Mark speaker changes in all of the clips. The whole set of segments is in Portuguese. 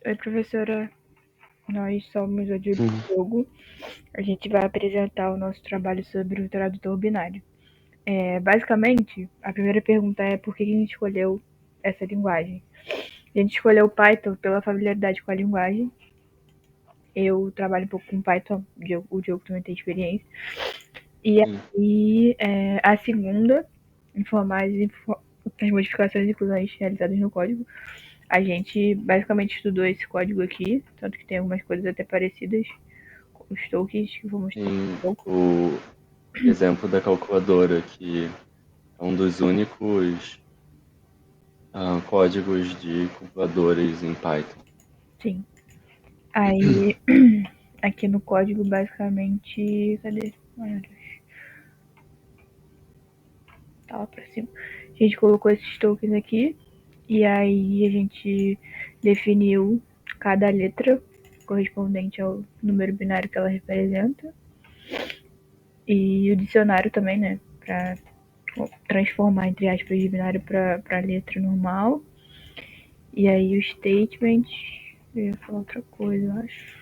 Speaker 1: Oi, professora. Nós somos o
Speaker 2: Uhum.
Speaker 1: Diogo. A gente vai apresentar o nosso trabalho sobre o tradutor binário. Basicamente, a primeira pergunta é por que a gente escolheu essa linguagem. A gente escolheu o Python pela familiaridade com a linguagem. Eu trabalho um pouco com Python, o Diogo também tem experiência. E
Speaker 2: Sim.
Speaker 1: aí, a segunda, informar as modificações e inclusões realizadas no código. A gente basicamente estudou esse código aqui, tanto que tem algumas coisas até parecidas com os tokens que vou mostrar um
Speaker 2: Tem
Speaker 1: pouco.
Speaker 2: o exemplo da calculadora, que é um dos únicos códigos de calculadores em Python.
Speaker 1: Sim. Aí, aqui no código, basicamente. Cadê? Ai, meu Deus. Tá lá pra cima. A gente colocou esses tokens aqui. E aí a gente definiu cada letra correspondente ao número binário que ela representa. E o dicionário também, né? Pra transformar, entre aspas, de binário pra letra normal. E aí o statement. Eu ia falar outra coisa, eu acho.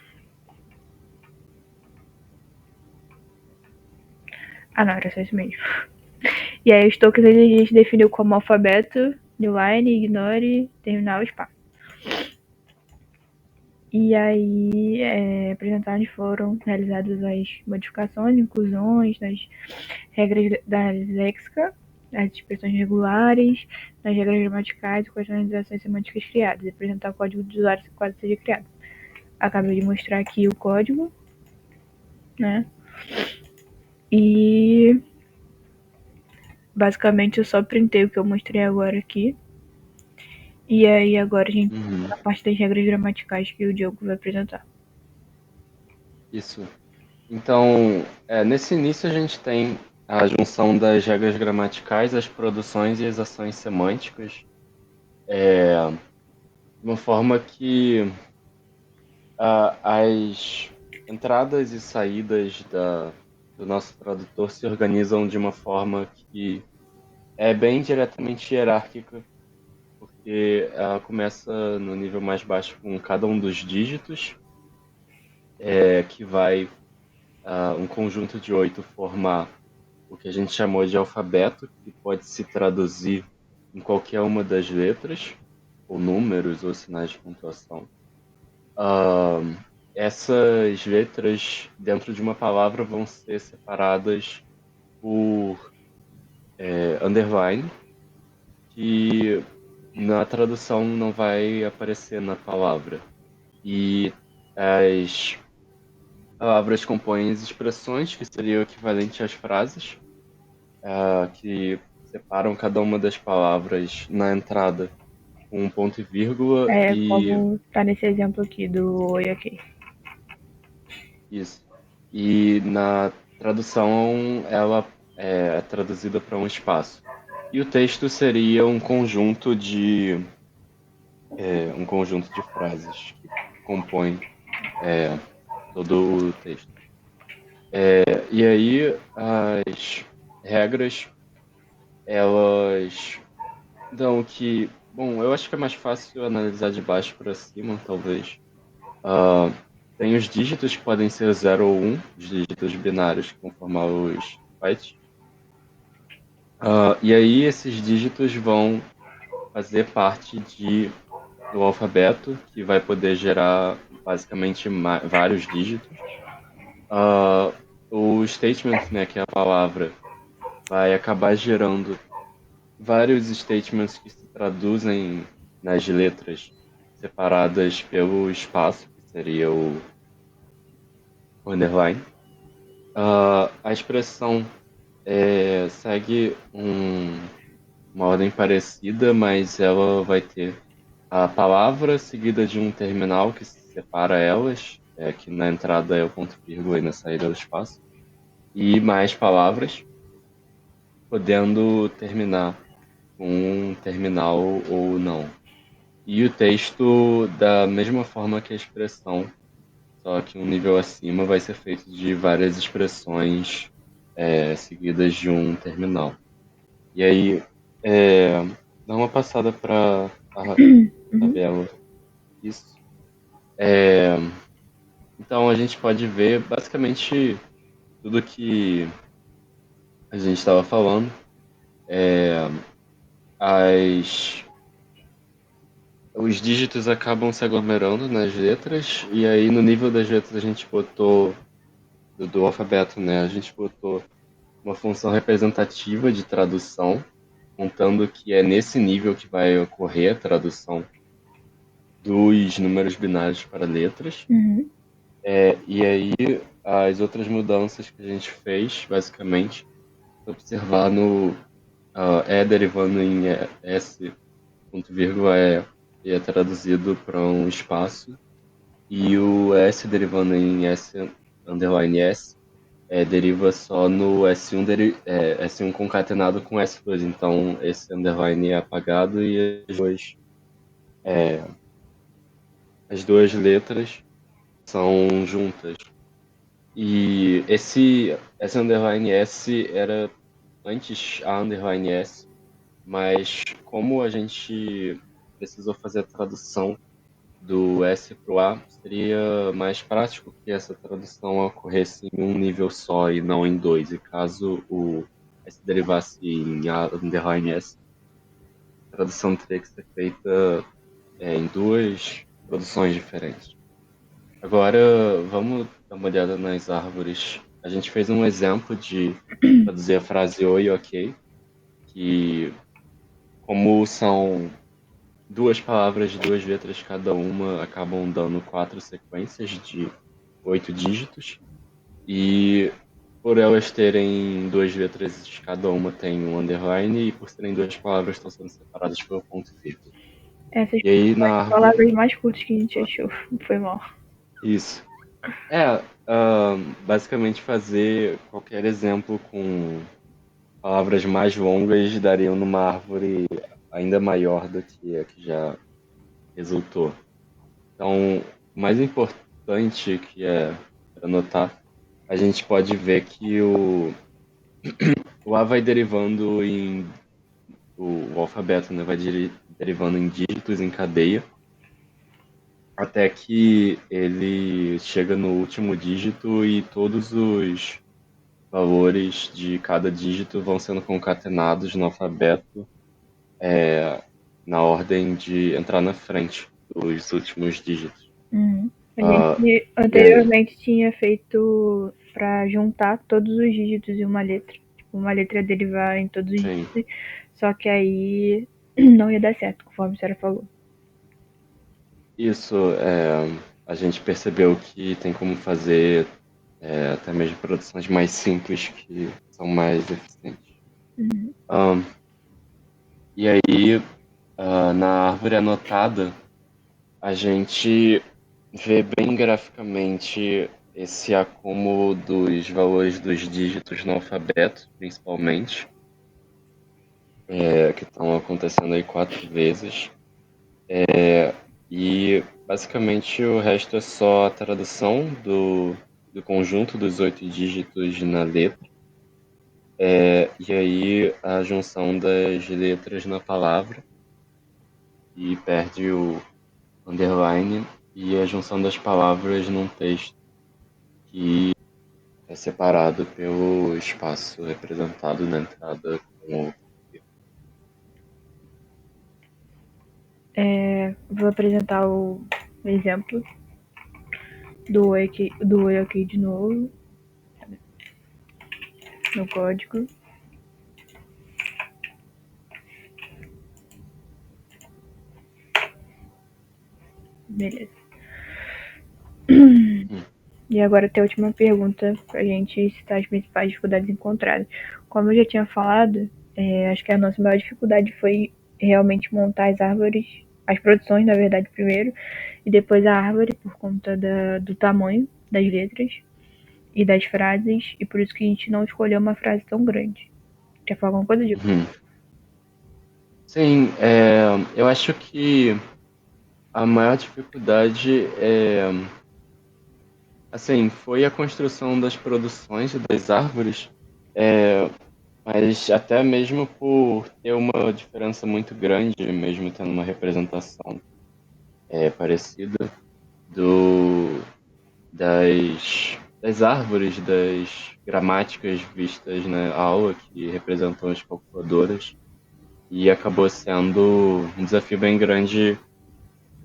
Speaker 1: Ah, não, era só isso mesmo. E aí os tokens a gente definiu como alfabeto, newline, ignore, terminal e espaço. E aí apresentados foram realizadas as modificações, inclusões nas regras da léxica, das expressões regulares, nas regras gramaticais e com as organizações semânticas criadas. E apresentar o código do usuário quase seja criado. Acabei de mostrar aqui o código, né? E basicamente eu só printei o que eu mostrei agora aqui. E aí agora a gente
Speaker 2: Uhum.
Speaker 1: a parte das regras gramaticais que o Diogo vai apresentar.
Speaker 2: Isso. Então, nesse início a gente tem a junção das regras gramaticais, as produções e as ações semânticas, de uma forma que as entradas e saídas do nosso tradutor se organizam de uma forma que é bem diretamente hierárquica, porque ela começa no nível mais baixo com cada um dos dígitos, que vai um conjunto de 8 formar o que a gente chamou de alfabeto, que pode se traduzir em qualquer uma das letras, ou números, ou sinais de pontuação. Ah, Essas letras, dentro de uma palavra, vão ser separadas por underline, que na tradução não vai aparecer na palavra. E as palavras compõem as expressões, que seria o equivalente às frases, que separam cada uma das palavras na entrada com um ponto e vírgula e
Speaker 1: Como tá nesse exemplo aqui do Oi aqui.
Speaker 2: isso. E na tradução ela é traduzida para um espaço. E o texto seria um conjunto de frases que compõem todo o texto. E aí as regras elas dão que, bom, eu acho que é mais fácil analisar de baixo para cima, talvez. Ah, Tem os dígitos que podem ser 0 ou 1, os dígitos binários que vão formar os bytes. E aí esses dígitos vão fazer parte do alfabeto, que vai poder gerar basicamente vários dígitos. Ah, o statement, né, que é a palavra, vai acabar gerando vários statements que se traduzem nas letras separadas pelo espaço, que seria o underline. A expressão segue uma ordem parecida, mas ela vai ter a palavra seguida de um terminal que separa elas, que na entrada é o ponto vírgula e na saída é o espaço, e mais palavras, podendo terminar com um terminal ou não. E o texto, da mesma forma que a expressão, só que um nível acima, vai ser feito de várias expressões seguidas de um terminal. E aí, dá uma passada para a tabela. Isso. Então a gente pode ver basicamente tudo que a gente estava falando. As, os dígitos acabam se aglomerando nas letras, e aí no nível das letras a gente botou, do alfabeto, né? A gente botou uma função representativa de tradução, contando que é nesse nível que vai ocorrer a tradução dos números binários para letras.
Speaker 1: Uhum.
Speaker 2: E aí as outras mudanças que a gente fez, basicamente, observar no E derivando em S, ponto vírgula é traduzido para um espaço, e o S derivando em S underline S deriva só no S1, S1 concatenado com S2, então esse underline é apagado e as duas letras são juntas. E esse underline S era antes a underline S, mas como a gente precisou fazer a tradução do S para o A, seria mais prático que essa tradução ocorresse em um nível só e não em dois. E caso o S derivasse em A underline S, a tradução teria que ser feita em duas produções diferentes. Agora, vamos dar uma olhada nas árvores. A gente fez um exemplo de traduzir a frase oi, ok, que como são duas palavras de duas letras cada uma, acabam dando quatro sequências de 8 dígitos. E por elas terem duas letras, cada uma tem um underline, e por serem duas palavras, estão sendo separadas pelo ponto e vírgula.
Speaker 1: Essas
Speaker 2: E aí
Speaker 1: foram
Speaker 2: na
Speaker 1: as
Speaker 2: árvore,
Speaker 1: palavras mais curtas que a gente achou. Foi mal.
Speaker 2: isso. É, basicamente fazer qualquer exemplo com palavras mais longas dariam numa árvore ainda maior do que a que já resultou. Então, o mais importante que é para notar, a gente pode ver que o A vai derivando em o alfabeto, né, vai derivando em dígitos em cadeia, até que ele chega no último dígito e todos os valores de cada dígito vão sendo concatenados no alfabeto na ordem de entrar na frente dos últimos dígitos.
Speaker 1: Uhum. A
Speaker 2: Ah,
Speaker 1: gente
Speaker 2: e aí,
Speaker 1: anteriormente tinha feito para juntar todos os dígitos em uma letra. Tipo, uma letra ia derivar em todos os
Speaker 2: sim,
Speaker 1: dígitos. Só que aí não ia dar certo, conforme a senhora falou.
Speaker 2: isso a gente percebeu que tem como fazer até mesmo produções mais simples que são mais eficientes.
Speaker 1: Uhum.
Speaker 2: Ah, e aí, na árvore anotada, a gente vê bem graficamente esse acúmulo dos valores dos dígitos no alfabeto, principalmente, que estão acontecendo aí 4 vezes. E basicamente o resto é só a tradução do conjunto dos 8 dígitos na letra, e aí a junção das letras na palavra, e perde o underline, e a junção das palavras num texto que é separado pelo espaço representado na entrada com o.
Speaker 1: Vou apresentar o exemplo do oi aqui de novo no código. Beleza.
Speaker 2: Hum,
Speaker 1: E agora tem a última pergunta pra gente citar as principais dificuldades encontradas. Como eu já tinha falado, acho que a nossa maior dificuldade foi realmente montar as árvores, as produções, na verdade, primeiro, e depois a árvore, por conta do tamanho das letras e das frases, e por isso que a gente não escolheu uma frase tão grande. Quer falar alguma coisa, Diego?
Speaker 2: uhum. Sim, eu acho que a maior dificuldade assim, foi a construção das produções e das árvores, é, mas até mesmo por ter uma diferença muito grande, mesmo tendo uma representação parecida, das árvores, das gramáticas vistas na aula, que representam as calculadoras, e acabou sendo um desafio bem grande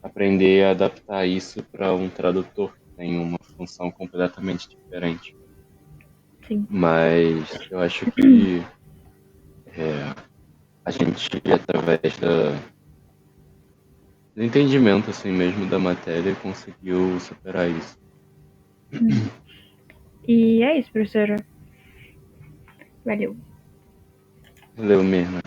Speaker 2: aprender a adaptar isso para um tradutor que tem uma função completamente diferente.
Speaker 1: Sim.
Speaker 2: Mas eu acho que a gente, através do entendimento assim mesmo da matéria, conseguiu superar isso.
Speaker 1: E é isso, professora. Valeu.
Speaker 2: Valeu mesmo.